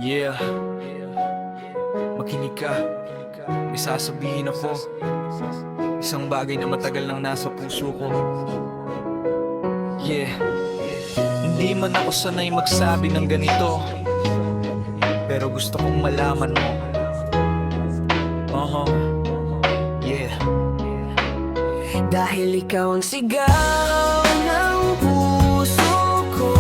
Yeah, makinig ka. May sasabihin ako. Isang bagay na matagal nang nasa puso ko. Yeah, hindi man ako sanay magsabi ng ganito, pero gusto kong malaman mo. Yeah. Dahil ikaw ang sigaw ng puso ko,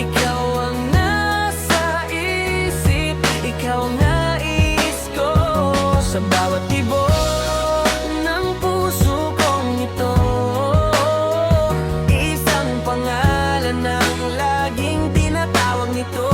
ikaw ang nasa isip, ikaw ang nais ko. Sa bawat tibok ng puso kong ito, isang pangalan ang laging tinatawag nito.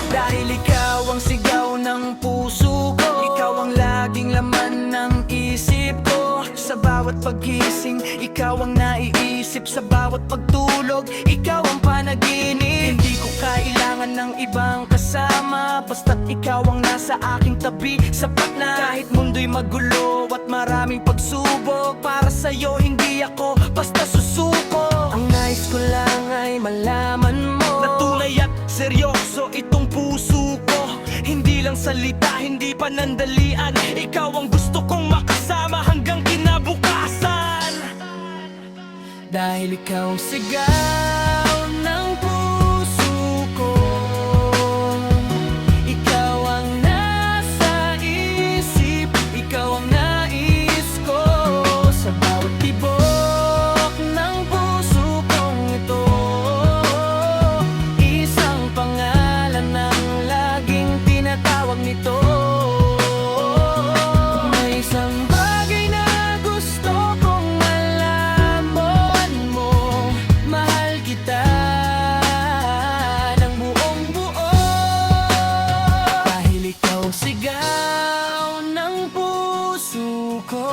Dahil ikaw ang sigaw ng puso ko, ikaw ang laging laman ng isip ko. Sa bawat pagising, ikaw ang naiisip. Sa bawat pagtulog, ikaw ang panaginip. Hindi ko kailangan ng ibang kasama, basta't ikaw ang nasa aking tabi. Sapat na kahit mundo'y magulo at maraming pagsubok. Para sa'yo hindi ako basta susuko. Ang nais ko lang ay malaman mo na tunay at seryoso itong puso ko. Hindi lang salita, hindi panandalian. Ikaw ang gusto kong makasama hanggang kinabukasan. Dahil ikaw ang sigaw ng puso ko, ikaw ang nasa isip, ikaw ang nais ko. Sa bawat tibok ng puso kong ito, isang pangalan ang laging tinatawag nito. May isang bagay na gusto kong malaman mo, mahal kita ng buong buo. Dahil ikaw ang sigaw ng puso ko.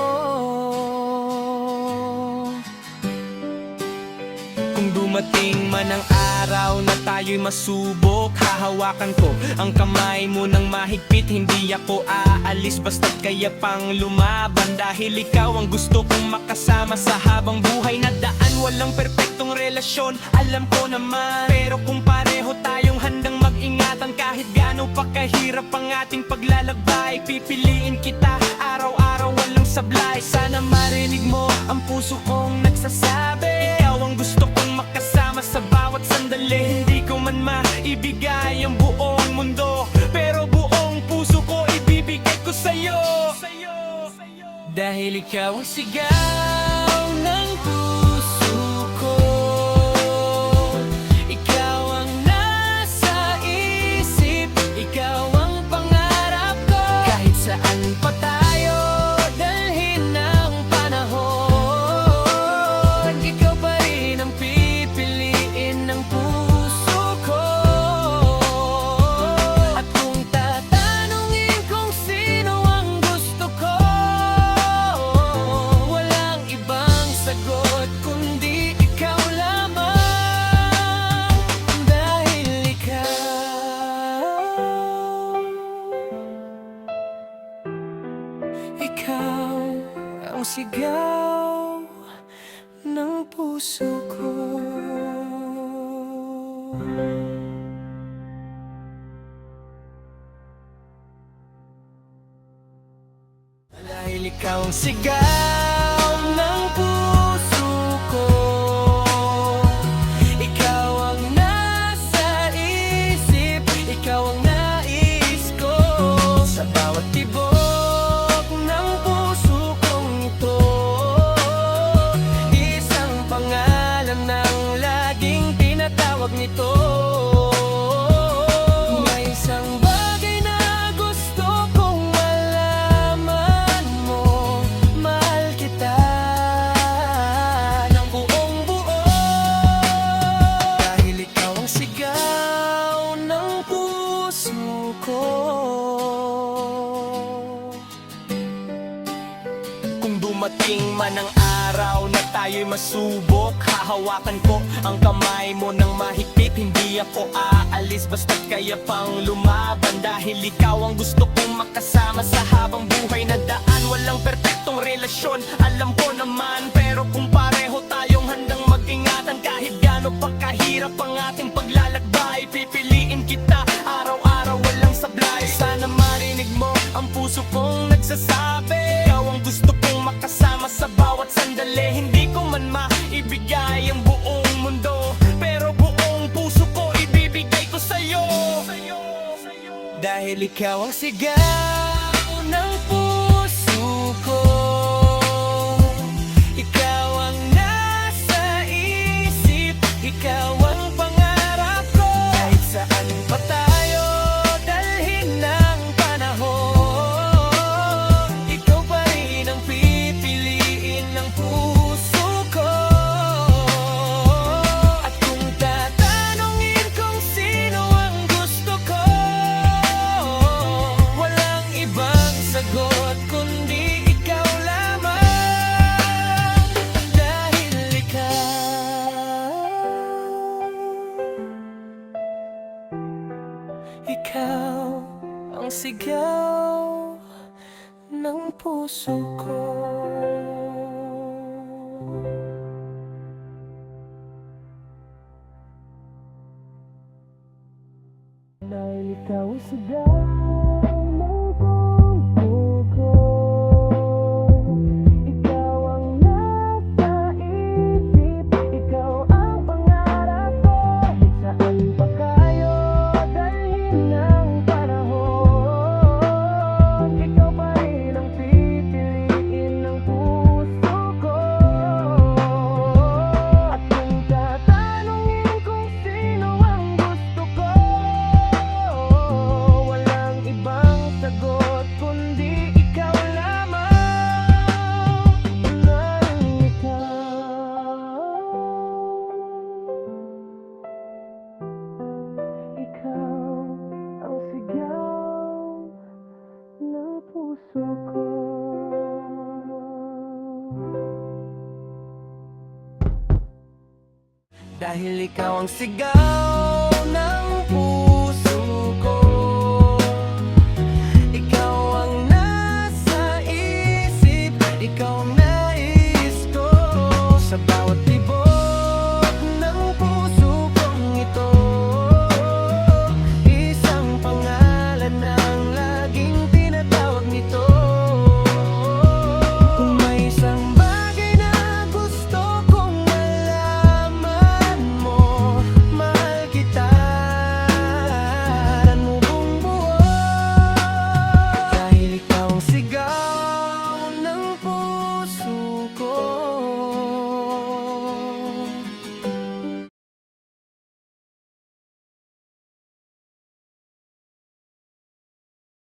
Kung dumating man ang araw na tayo'y masubok, hahawakan ko ang kamay mo ng mahigpit. Hindi ako aalis basta't kaya pang lumaban. Dahil ikaw ang gusto kong makasama sa habang buhay na daan. Walang perpektong relasyon, alam ko naman, pero kung pareho tayong handang mag-ingatan, kahit gaano pa kahirap ang ating paglalakbay, pipiliin kita araw-araw walang sablay. Sana marinig mo ang puso kong nagsasabi, ikaw ang gusto kong makasama sa bawat sandali. Hindi ko man maibigay ang buong mundo, pero buong puso ko ibibigay ko sa'yo. Dahil ikaw ang sigaw ng puso ko, ikaw ang nasa isip, ikaw ang pangarap ko. Kahit saan pa tayo dalhin ng panahon, ikaw pa rin ang pipiliin ng puso ko. At kung tatanungin kung sino ang gusto ko, walang ibang sagot kundi ikaw lamang. Dahil ikaw ang sigaw ng puso ko. Dahil ikaw ang sigaw ng puso ko, ikaw ang nasa isip, ikaw ang nais ko. Sa bawat tibok ng puso kong ito, isang pangalan ang laging tinatawag nito. May isang bagay na gusto kong malaman mo, mahal kita ng buong buo. Dahil ikaw ang sigaw ng puso ko. Kung dumating man ang araw na tayo'y masubok, hahawakan ko ang kamay mo ng mahigpit. Hindi ako aalis basta't kaya pang lumaban. Dahil ikaw ang gusto kong makasama sa habang buhay na daan. Walang perpektong relasyon, alam ko naman, pero kung pareho tayong handang mag-ingatan, kahit gaano pa kahirap ang ating paglalakbay, Dahil ikaw ang sigaw ng puso ko. Ikaw ang nasa isip, ikaw ang pangarap ko. Kahit saan pa tayo dalhin ng panahon, ikaw pa rin ang pipiliin ng puso ko. At kung tatanungin kung sino ang gusto ko, walang ibang sagot kundi ikaw lamang. Dahil ikaw ang sigaw ng puso ko. Dahil ikaw ang sigaw ng puso ko. Ikaw ang nasa isip, ikaw ang pangarap ko. Saan pa kayo dalhin ng panahon, ikaw pa rin ang pipiliin ng puso ko. At kung tatanungin kung sino ang gusto ko, walang ibang sagot kundi ikaw lamang. Dahil ikaw ang sigaw ng puso ko. Dahil ikaw ang sigaw ng puso